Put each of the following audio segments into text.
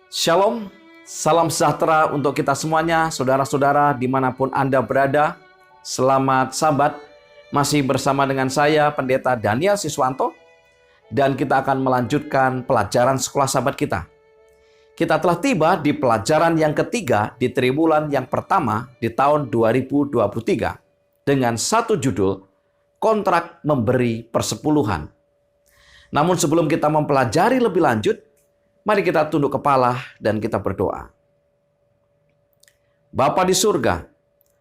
Shalom, salam sejahtera untuk kita semuanya, saudara-saudara dimanapun Anda berada. Selamat Sabat, masih bersama dengan saya, Pendeta Daniel Siswanto, dan kita akan melanjutkan pelajaran sekolah Sabat kita. Kita telah tiba di pelajaran yang ketiga di triwulan yang pertama di tahun 2023 dengan satu judul, Kontrak Memberi Persepuluhan. Namun sebelum kita mempelajari lebih lanjut, mari kita tunduk kepala dan kita berdoa. Bapa di surga,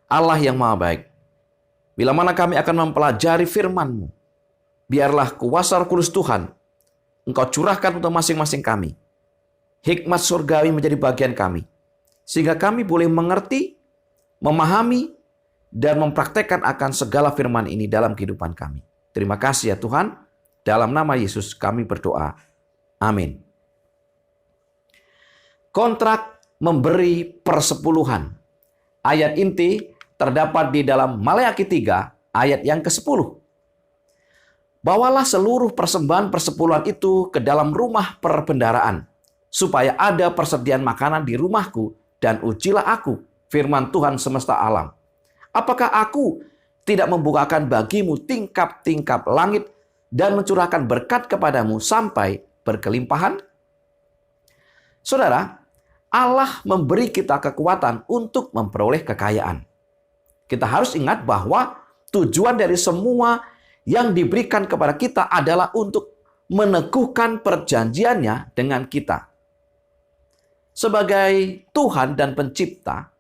Allah yang maha baik, bila mana kami akan mempelajari firman-Mu, biarlah kuasa Roh Kudus Tuhan Engkau curahkan untuk masing-masing kami. Hikmat surgawi menjadi bagian kami, sehingga kami boleh mengerti, memahami, dan mempraktekkan akan segala firman ini dalam kehidupan kami. Terima kasih ya Tuhan, dalam nama Yesus kami berdoa. Amin. Kontrak memberi persepuluhan. Ayat inti terdapat di dalam Maleakhi 3 ayat yang ke-10. Bawalah seluruh persembahan persepuluhan itu ke dalam rumah perbendaharaan, supaya ada persediaan makanan di rumahku, dan ujilah aku, firman Tuhan semesta alam. Apakah aku tidak membukakan bagimu tingkap-tingkap langit dan mencurahkan berkat kepadamu sampai berkelimpahan? Saudara, Allah memberi kita kekuatan untuk memperoleh kekayaan. Kita harus ingat bahwa tujuan dari semua yang diberikan kepada kita adalah untuk meneguhkan perjanjiannya dengan kita. Sebagai Tuhan dan Pencipta,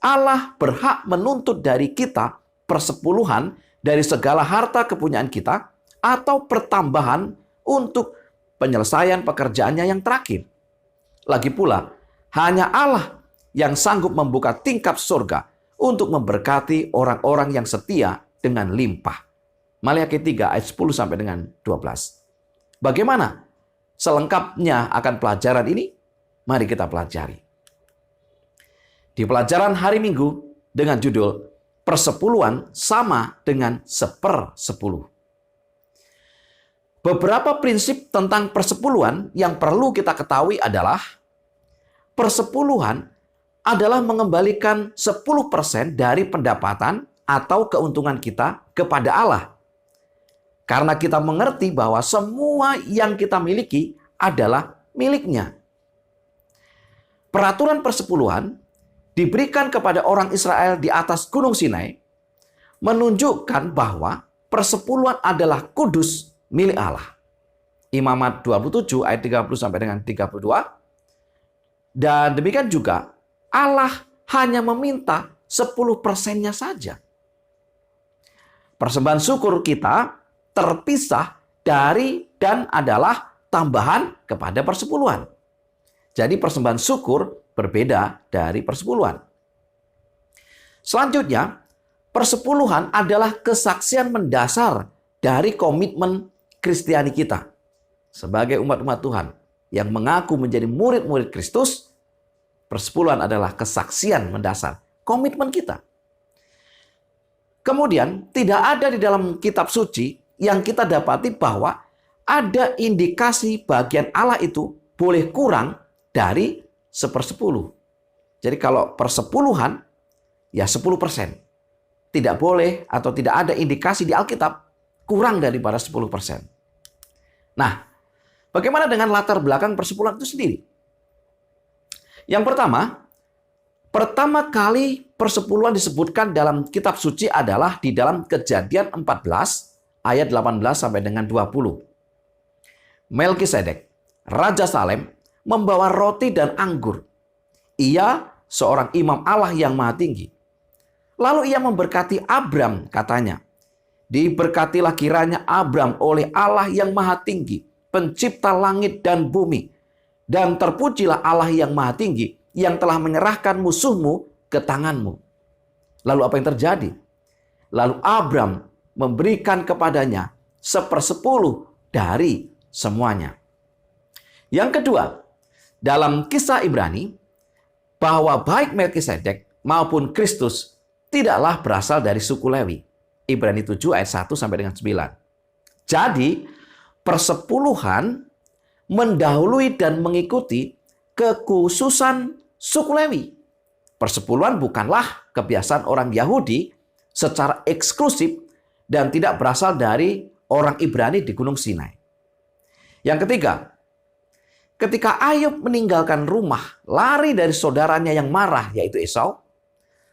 Allah berhak menuntut dari kita persepuluhan dari segala harta kepunyaan kita atau pertambahan untuk penyelesaian pekerjaannya yang terakhir. Lagi pula, hanya Allah yang sanggup membuka tingkap surga untuk memberkati orang-orang yang setia dengan limpah. Maleakhi 3 ayat 10 sampai dengan 12. Bagaimana selengkapnya akan pelajaran ini? Mari kita pelajari. Di pelajaran hari Minggu dengan judul Persepuluhan sama dengan 1/10. Beberapa prinsip tentang persepuluhan yang perlu kita ketahui adalah persepuluhan adalah mengembalikan 10% dari pendapatan atau keuntungan kita kepada Allah. Karena kita mengerti bahwa semua yang kita miliki adalah miliknya. Peraturan persepuluhan diberikan kepada orang Israel di atas Gunung Sinai menunjukkan bahwa persepuluhan adalah kudus milik Allah. Imamat 27 ayat 30 sampai dengan 32. Dan demikian juga Allah hanya meminta 10%-nya saja. Persembahan syukur kita terpisah dari dan adalah tambahan kepada persepuluhan. Jadi persembahan syukur berbeda dari persepuluhan. Selanjutnya, persepuluhan adalah kesaksian mendasar dari komitmen Kristiani kita sebagai umat-umat Tuhan yang mengaku menjadi murid-murid Kristus. Persepuluhan adalah kesaksian mendasar komitmen kita. Kemudian tidak ada di dalam kitab suci yang kita dapati bahwa ada indikasi bagian Allah itu boleh kurang dari 1/10. Jadi kalau persepuluhan ya 10%. Tidak boleh atau tidak ada indikasi di Alkitab kurang daripada 10%. Nah, bagaimana dengan latar belakang persepuluhan itu sendiri? Yang pertama kali persepuluhan disebutkan dalam kitab suci adalah di dalam Kejadian 14 ayat 18 sampai dengan 20. Melkisedek, Raja Salem, membawa roti dan anggur. Ia seorang imam Allah yang maha tinggi. Lalu ia memberkati Abram, katanya, diberkatilah kiranya Abram oleh Allah yang maha tinggi, pencipta langit dan bumi. Dan terpujilah Allah yang maha tinggi, yang telah menyerahkan musuhmu ke tanganmu. Lalu apa yang terjadi? Lalu Abram memberikan kepadanya 1/10 dari semuanya. Yang kedua, dalam kisah Ibrani, bahwa baik Melkisedek maupun Kristus tidaklah berasal dari suku Lewi. Ibrani 7 ayat 1 sampai dengan 9. Jadi, persepuluhan mendahului dan mengikuti kekhususan suku Lewi. Persepuluhan bukanlah kebiasaan orang Yahudi secara eksklusif dan tidak berasal dari orang Ibrani di Gunung Sinai. Yang ketiga, ketika Ayub meninggalkan rumah, lari dari saudaranya yang marah, yaitu Esau,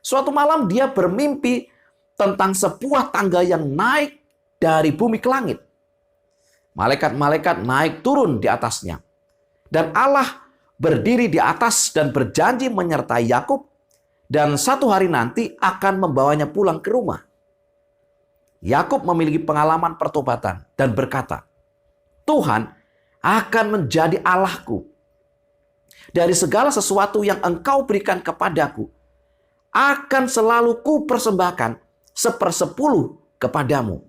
suatu malam dia bermimpi tentang sebuah tangga yang naik dari bumi ke langit. Malaikat-malaikat naik turun di atasnya. Dan Allah berdiri di atas dan berjanji menyertai Yakub, dan satu hari nanti akan membawanya pulang ke rumah. Yakub memiliki pengalaman pertobatan dan berkata, Tuhan akan menjadi Allahku. Dari segala sesuatu yang engkau berikan kepadaku, akan selalu kupersembahkan 1/10 kepadamu.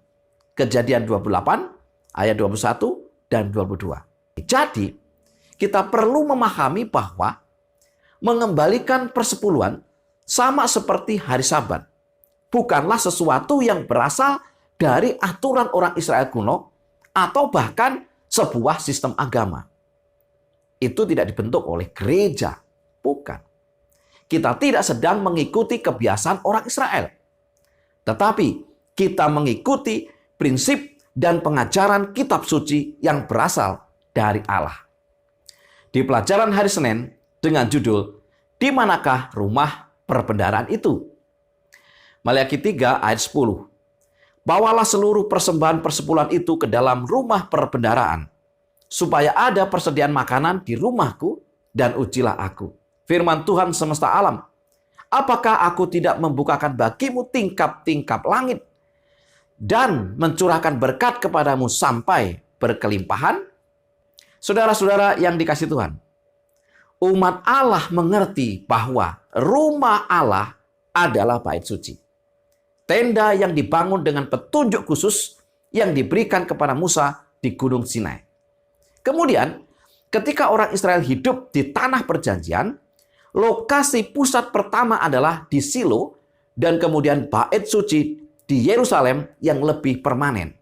Kejadian 28 ayat 21 dan 22. Jadi, kita perlu memahami bahwa mengembalikan persepuluhan sama seperti hari Sabat. Bukanlah sesuatu yang berasal dari aturan orang Israel kuno atau bahkan sebuah sistem agama. Itu tidak dibentuk oleh gereja. Bukan. Kita tidak sedang mengikuti kebiasaan orang Israel. Tetapi kita mengikuti prinsip dan pengajaran kitab suci yang berasal dari Allah. Di pelajaran hari Senin dengan judul, Di manakah rumah perbendaharaan itu? Maliaki 3 ayat 10. Bawalah seluruh persembahan persepuluhan itu ke dalam rumah perbendaharaan, supaya ada persediaan makanan di rumahku, dan ujilah aku. Firman Tuhan semesta alam, apakah aku tidak membukakan bagimu tingkap-tingkap langit dan mencurahkan berkat kepadamu sampai berkelimpahan? Saudara-saudara yang dikasihi Tuhan, umat Allah mengerti bahwa rumah Allah adalah bait suci. Tenda yang dibangun dengan petunjuk khusus yang diberikan kepada Musa di Gunung Sinai. Kemudian, ketika orang Israel hidup di tanah perjanjian, lokasi pusat pertama adalah di Silo, dan kemudian bait suci di Yerusalem yang lebih permanen.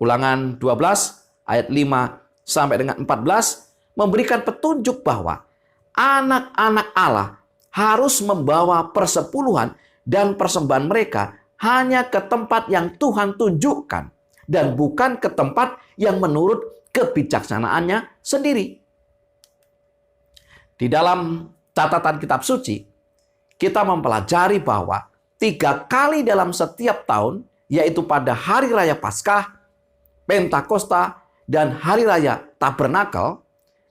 Ulangan 12 ayat 5 sampai dengan 14 memberikan petunjuk bahwa anak-anak Allah harus membawa persepuluhan dan persembahan mereka hanya ke tempat yang Tuhan tunjukkan dan bukan ke tempat yang menurut kebijaksanaannya sendiri. Di dalam catatan kitab suci, kita mempelajari bahwa 3 kali dalam setiap tahun, yaitu pada Hari Raya Paskah, Pentakosta, dan Hari Raya Tabernakel,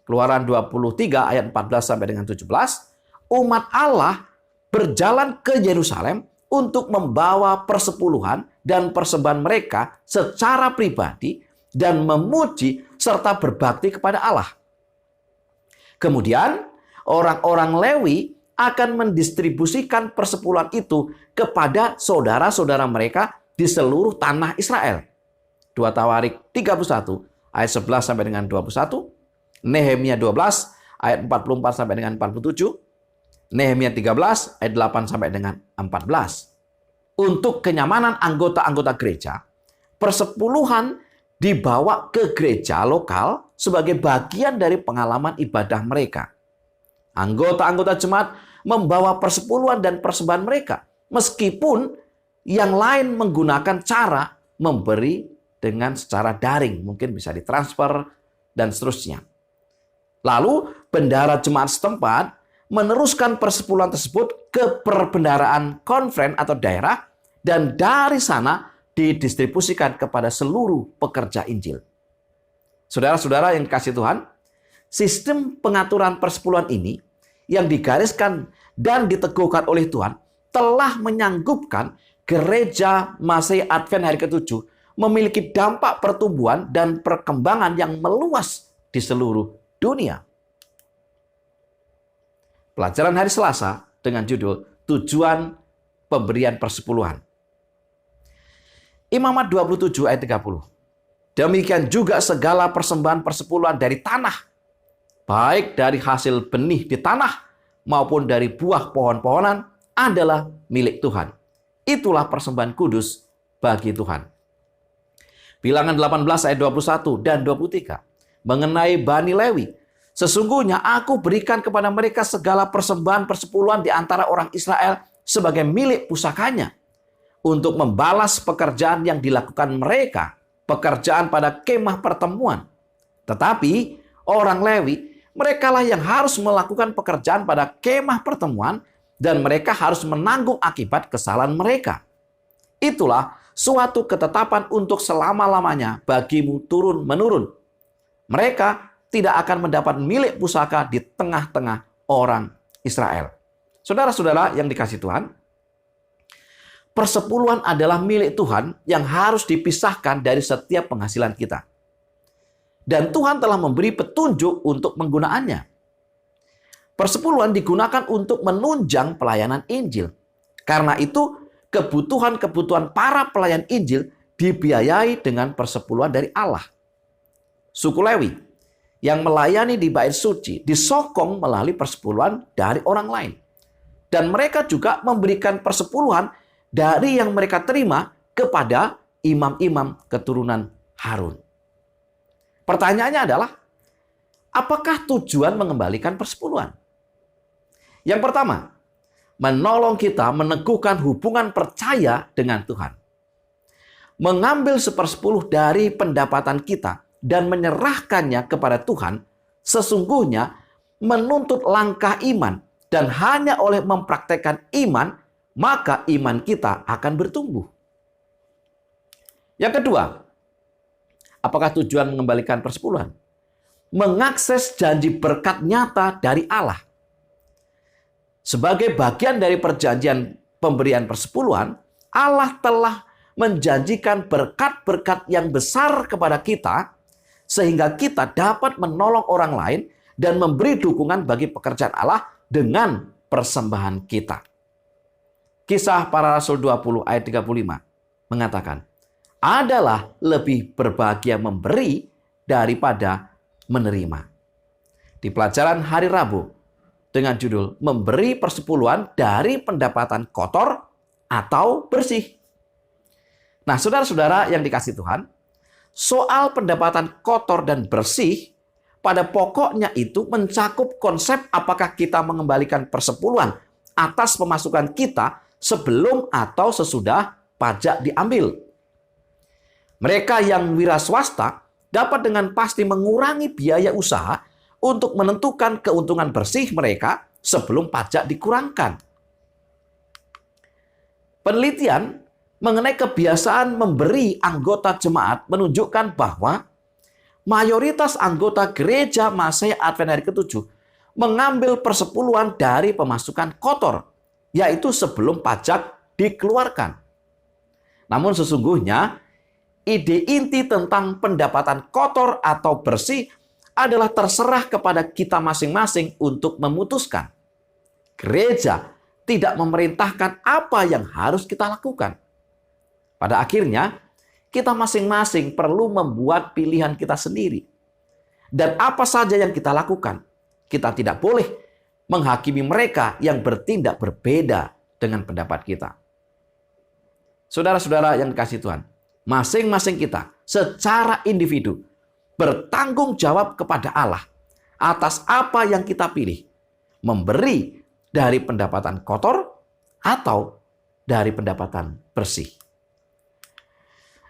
Keluaran 23 ayat 14 sampai dengan 17, umat Allah berjalan ke Yerusalem untuk membawa persepuluhan dan persembahan mereka secara pribadi dan memuji serta berbakti kepada Allah. Kemudian, orang-orang Lewi akan mendistribusikan persepuluhan itu kepada saudara-saudara mereka di seluruh tanah Israel. 2 Tawarik 31 ayat 11 sampai dengan 21, Nehemia 12 ayat 44 sampai dengan 47, Nehemia 13 ayat 8 sampai dengan 14. Untuk kenyamanan anggota-anggota gereja, persepuluhan dibawa ke gereja lokal sebagai bagian dari pengalaman ibadah mereka. Anggota-anggota jemaat membawa persepuluhan dan persembahan mereka, meskipun yang lain menggunakan cara memberi dengan secara daring, mungkin bisa ditransfer dan seterusnya. Lalu bendahara jemaat setempat meneruskan persepuluhan tersebut ke perbendaharaan konferen atau daerah, dan dari sana didistribusikan kepada seluruh pekerja Injil. Saudara-saudara yang dikasihi Tuhan, sistem pengaturan persepuluhan ini yang digariskan dan diteguhkan oleh Tuhan telah menyanggupkan gereja Masehi Advent hari ke-7 memiliki dampak pertumbuhan dan perkembangan yang meluas di seluruh dunia. Pelajaran hari Selasa dengan judul Tujuan Pemberian Persepuluhan. Imamat 27 ayat 30. Demikian juga segala persembahan persepuluhan dari tanah, baik dari hasil benih di tanah maupun dari buah pohon-pohonan, adalah milik Tuhan. Itulah persembahan kudus bagi Tuhan. Bilangan 18 ayat 21 dan 23 mengenai Bani Lewi, Sesungguhnya aku berikan kepada mereka segala persembahan persepuluhan di antara orang Israel sebagai milik pusakanya, untuk membalas pekerjaan yang dilakukan mereka, pekerjaan pada kemah pertemuan. Tetapi orang Lewi, merekalah yang harus melakukan pekerjaan pada kemah pertemuan, dan mereka harus menanggung akibat kesalahan mereka. Itulah suatu ketetapan untuk selama-lamanya bagimu turun-menurun. Mereka tidak akan mendapat milik pusaka di tengah-tengah orang Israel. Saudara-saudara yang dikasihi Tuhan, persepuluhan adalah milik Tuhan yang harus dipisahkan dari setiap penghasilan kita. Dan Tuhan telah memberi petunjuk untuk penggunaannya. Persepuluhan digunakan untuk menunjang pelayanan Injil. Karena itu, kebutuhan-kebutuhan para pelayan Injil dibiayai dengan persepuluhan dari Allah. Suku Lewi yang melayani di bait suci disokong melalui persepuluhan dari orang lain. Dan mereka juga memberikan persepuluhan dari yang mereka terima kepada imam-imam keturunan Harun. Pertanyaannya adalah, apakah tujuan mengembalikan persepuluhan? Yang pertama, menolong kita meneguhkan hubungan percaya dengan Tuhan. Mengambil 1/10 dari pendapatan kita dan menyerahkannya kepada Tuhan, sesungguhnya menuntut langkah iman, dan hanya oleh mempraktekkan iman, maka iman kita akan bertumbuh. Yang kedua, apakah tujuan mengembalikan persepuluhan? Mengakses janji berkat nyata dari Allah. Sebagai bagian dari perjanjian pemberian persepuluhan, Allah telah menjanjikan berkat-berkat yang besar kepada kita, sehingga kita dapat menolong orang lain dan memberi dukungan bagi pekerjaan Allah dengan persembahan kita. Kisah Para Rasul 20 ayat 35 mengatakan, adalah lebih berbahagia memberi daripada menerima. Di pelajaran hari Rabu dengan judul memberi persepuluhan dari pendapatan kotor atau bersih. Nah, saudara-saudara yang dikasihi Tuhan, soal pendapatan kotor dan bersih pada pokoknya itu mencakup konsep apakah kita mengembalikan persepuluhan atas pemasukan kita sebelum atau sesudah pajak diambil. Mereka yang wira swasta dapat dengan pasti mengurangi biaya usaha untuk menentukan keuntungan bersih mereka sebelum pajak dikurangkan. Penelitian mengenai kebiasaan memberi anggota jemaat menunjukkan bahwa mayoritas anggota gereja Masehi Advent hari ke-7 mengambil persepuluhan dari pemasukan kotor, yaitu sebelum pajak dikeluarkan. Namun sesungguhnya, ide inti tentang pendapatan kotor atau bersih adalah terserah kepada kita masing-masing untuk memutuskan. Gereja tidak memerintahkan apa yang harus kita lakukan. Pada akhirnya, kita masing-masing perlu membuat pilihan kita sendiri. Dan apa saja yang kita lakukan, kita tidak boleh menghakimi mereka yang bertindak berbeda dengan pendapat kita. Saudara-saudara yang dikasihi Tuhan, masing-masing kita secara individu bertanggung jawab kepada Allah atas apa yang kita pilih, memberi dari pendapatan kotor atau dari pendapatan bersih.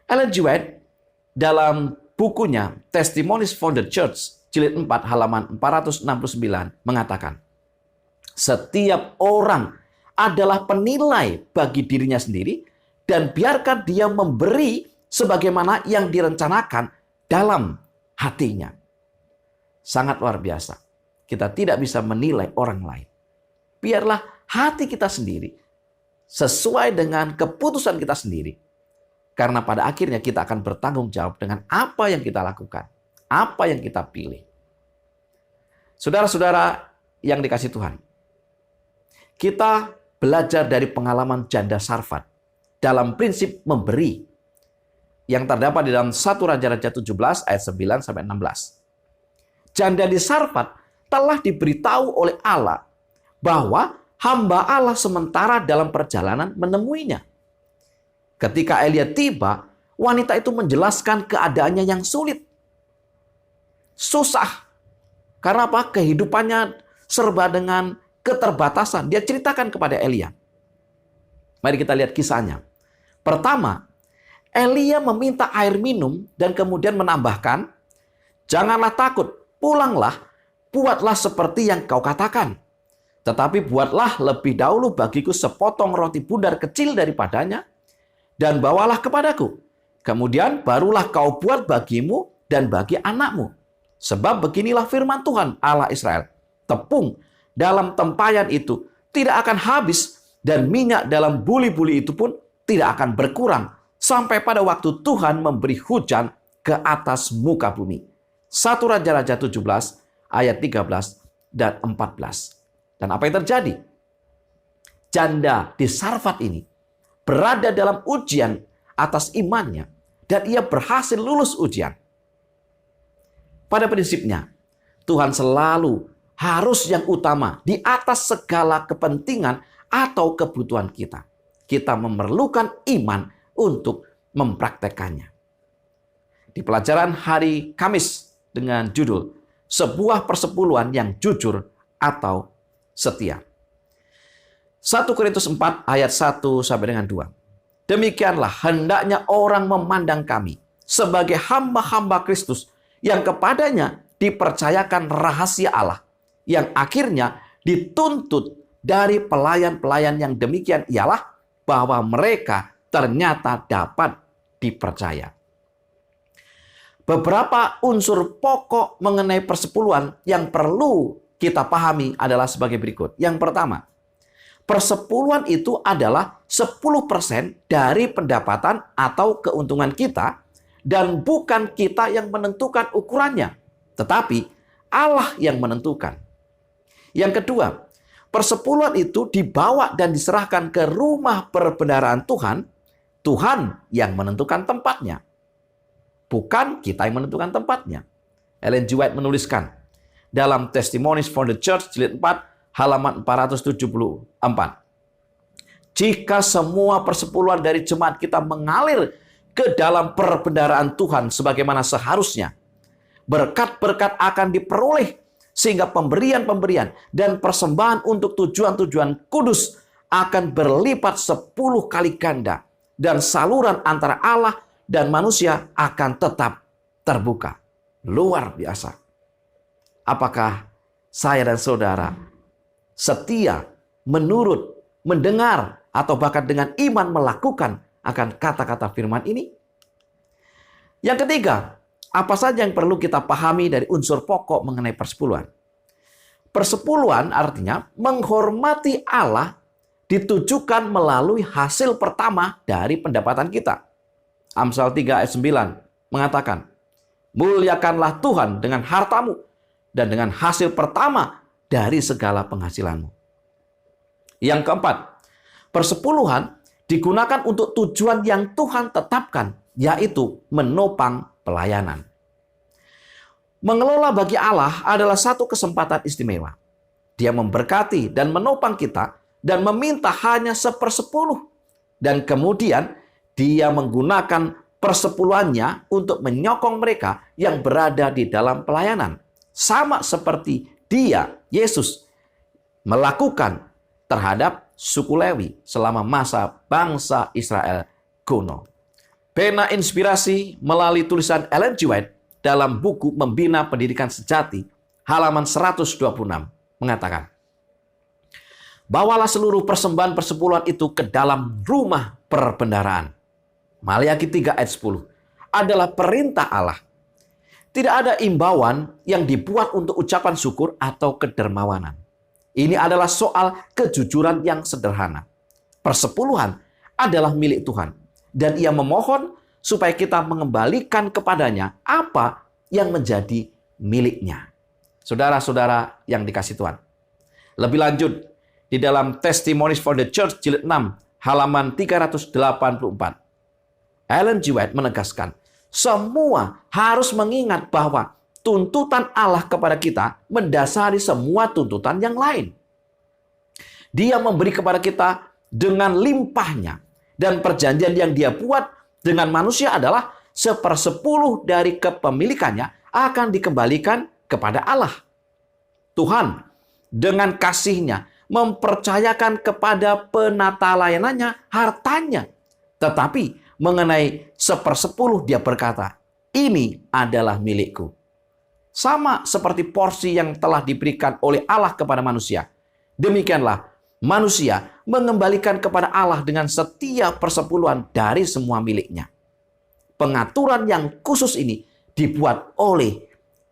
Ellen G. White dalam bukunya Testimonies from the Church jilid 4 halaman 469 mengatakan, setiap orang adalah penilai bagi dirinya sendiri dan biarkan dia memberi sebagaimana yang direncanakan dalam hatinya. Sangat luar biasa. Kita tidak bisa menilai orang lain. Biarlah hati kita sendiri sesuai dengan keputusan kita sendiri. Karena pada akhirnya kita akan bertanggung jawab dengan apa yang kita lakukan, apa yang kita pilih. Saudara-saudara yang dikasihi Tuhan, kita belajar dari pengalaman janda Sarfat dalam prinsip memberi yang terdapat di dalam 1 Raja-Raja 17 ayat 9 sampai 16. Janda di Sarfat telah diberitahu oleh Allah bahwa hamba Allah sementara dalam perjalanan menemuinya. Ketika Elia tiba, wanita itu menjelaskan keadaannya yang sulit. Susah. Karena apa? Kehidupannya serba dengan keterbatasan. Dia ceritakan kepada Elia. Mari kita lihat kisahnya. Pertama, Elia meminta air minum dan kemudian menambahkan, "Janganlah takut, pulanglah, buatlah seperti yang kau katakan. Tetapi buatlah lebih dahulu bagiku sepotong roti bundar kecil daripadanya, dan bawalah kepadaku. Kemudian barulah kau buat bagimu dan bagi anakmu. Sebab beginilah firman Tuhan Allah Israel, tepung dalam tempayan itu tidak akan habis, dan minyak dalam buli-buli itu pun tidak akan berkurang, sampai pada waktu Tuhan memberi hujan ke atas muka bumi." 1 Raja-Raja 17 ayat 13 dan 14. Dan apa yang terjadi? Janda di Sarfat ini berada dalam ujian atas imannya, dan ia berhasil lulus ujian. Pada prinsipnya, Tuhan selalu harus yang utama di atas segala kepentingan atau kebutuhan kita. Kita memerlukan iman untuk mempraktekannya. Di pelajaran hari Kamis dengan judul "Sebuah Persepuluhan yang Jujur atau Setia." 1 Korintus 4 ayat 1 sampai dengan 2. "Demikianlah hendaknya orang memandang kami sebagai hamba-hamba Kristus yang kepadanya dipercayakan rahasia Allah, yang akhirnya dituntut dari pelayan-pelayan yang demikian ialah bahwa mereka ternyata dapat dipercaya." Beberapa unsur pokok mengenai persepuluhan yang perlu kita pahami adalah sebagai berikut. Yang pertama, persepuluhan itu adalah 10% dari pendapatan atau keuntungan kita, dan bukan kita yang menentukan ukurannya, tetapi Allah yang menentukan. Yang kedua, persepuluhan itu dibawa dan diserahkan ke rumah perbendaharaan Tuhan. Tuhan yang menentukan tempatnya, bukan kita yang menentukan tempatnya. Ellen G. White menuliskan dalam Testimonies for the Church jilid 4 halaman 474. "Jika semua persepuluhan dari jemaat kita mengalir ke dalam perbendaharaan Tuhan sebagaimana seharusnya, berkat-berkat akan diperoleh, sehingga pemberian-pemberian dan persembahan untuk tujuan-tujuan kudus akan berlipat 10 kali ganda, dan saluran antara Allah dan manusia akan tetap terbuka." Luar biasa. Apakah saya dan saudara setia, menurut, mendengar, atau bahkan dengan iman melakukan akan kata-kata firman ini? Yang ketiga, apa saja yang perlu kita pahami dari unsur pokok mengenai persepuluhan? Persepuluhan artinya menghormati Allah ditujukan melalui hasil pertama dari pendapatan kita. Amsal 3 ayat 9 mengatakan, "Muliakanlah Tuhan dengan hartamu dan dengan hasil pertama dari segala penghasilanmu." Yang keempat, persepuluhan digunakan untuk tujuan yang Tuhan tetapkan, yaitu menopang pelayanan. Mengelola bagi Allah adalah satu kesempatan istimewa. Dia memberkati dan menopang kita dan meminta hanya 1/10. Dan kemudian dia menggunakan persepuluhannya untuk menyokong mereka yang berada di dalam pelayanan. Sama seperti dia, Yesus, melakukan terhadap suku Lewi selama masa bangsa Israel kuno. Pena inspirasi melalui tulisan Ellen G. White dalam buku Membina Pendidikan Sejati halaman 126 mengatakan, "Bawalah seluruh persembahan persepuluhan itu ke dalam rumah perbendaharaan." Maliaki 3 ayat 10 adalah perintah Allah. Tidak ada imbauan yang dibuat untuk ucapan syukur atau kedermawanan. Ini adalah soal kejujuran yang sederhana. Persepuluhan adalah milik Tuhan, dan Ia memohon supaya kita mengembalikan kepadanya apa yang menjadi miliknya. Saudara-saudara yang dikasihi Tuhan, lebih lanjut di dalam Testimonies for the Church jilid 6 halaman 384, Ellen G. White menegaskan, semua harus mengingat bahwa tuntutan Allah kepada kita mendasari semua tuntutan yang lain. Dia memberi kepada kita dengan limpahnya, dan perjanjian yang Dia buat dengan manusia adalah 1/10 dari kepemilikannya akan dikembalikan kepada Allah. Tuhan dengan kasih-Nya mempercayakan kepada penata layanannya hartanya. Tetapi mengenai 1/10 dia berkata, ini adalah milikku. Sama seperti porsi yang telah diberikan oleh Allah kepada manusia. Demikianlah manusia mengembalikan kepada Allah dengan setiap persepuluhan dari semua miliknya. Pengaturan yang khusus ini dibuat oleh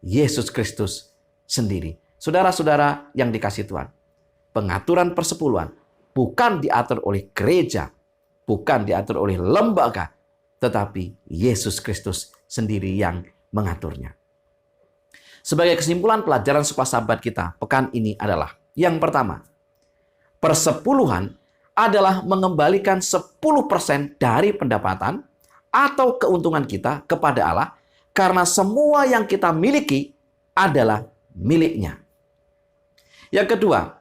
Yesus Kristus sendiri. Saudara-saudara yang dikasihi Tuhan, pengaturan persepuluhan bukan diatur oleh gereja, bukan diatur oleh lembaga, tetapi Yesus Kristus sendiri yang mengaturnya. Sebagai kesimpulan pelajaran sekolah sahabat kita pekan ini adalah, yang pertama, persepuluhan adalah mengembalikan 10% dari pendapatan atau keuntungan kita kepada Allah, karena semua yang kita miliki adalah miliknya. Yang kedua,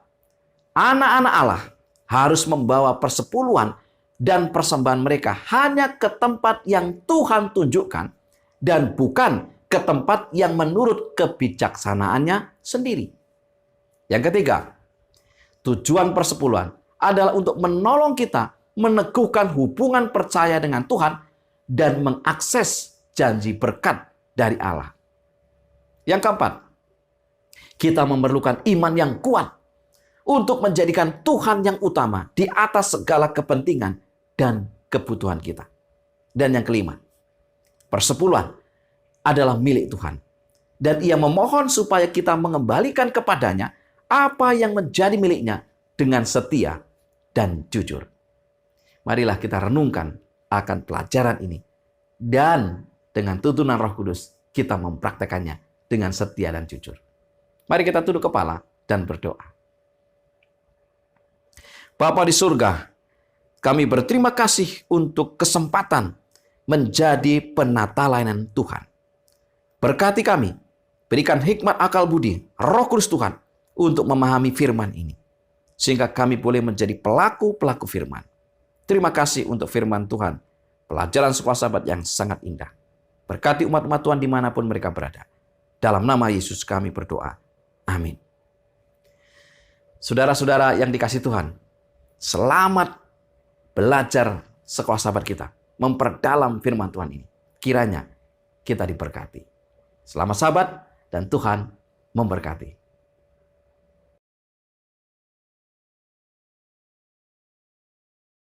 anak-anak Allah harus membawa persepuluhan dan persembahan mereka hanya ke tempat yang Tuhan tunjukkan dan bukan ke tempat yang menurut kebijaksanaannya sendiri. Yang ketiga, tujuan persepuluhan adalah untuk menolong kita meneguhkan hubungan percaya dengan Tuhan dan mengakses janji berkat dari Allah. Yang keempat, kita memerlukan iman yang kuat untuk menjadikan Tuhan yang utama di atas segala kepentingan dan kebutuhan kita. Dan yang kelima, persepuluhan adalah milik Tuhan. Dan Ia memohon supaya kita mengembalikan kepadanya apa yang menjadi miliknya dengan setia dan jujur. Marilah kita renungkan akan pelajaran ini. Dan dengan tuntunan Roh Kudus, kita mempraktekannya dengan setia dan jujur. Mari kita tunduk kepala dan berdoa. Bapa di surga, kami berterima kasih untuk kesempatan menjadi penata layanan Tuhan. Berkati kami, berikan hikmat akal budi, Roh Kudus Tuhan untuk memahami firman ini. Sehingga kami boleh menjadi pelaku-pelaku firman. Terima kasih untuk firman Tuhan. Pelajaran sekolah sahabat yang sangat indah. Berkati umat-umat Tuhan dimanapun mereka berada. Dalam nama Yesus kami berdoa. Amin. Saudara-saudara yang dikasihi Tuhan, selamat belajar sekolah sahabat kita. Memperdalam firman Tuhan ini. Kiranya kita diberkati. Selamat sahabat dan Tuhan memberkati.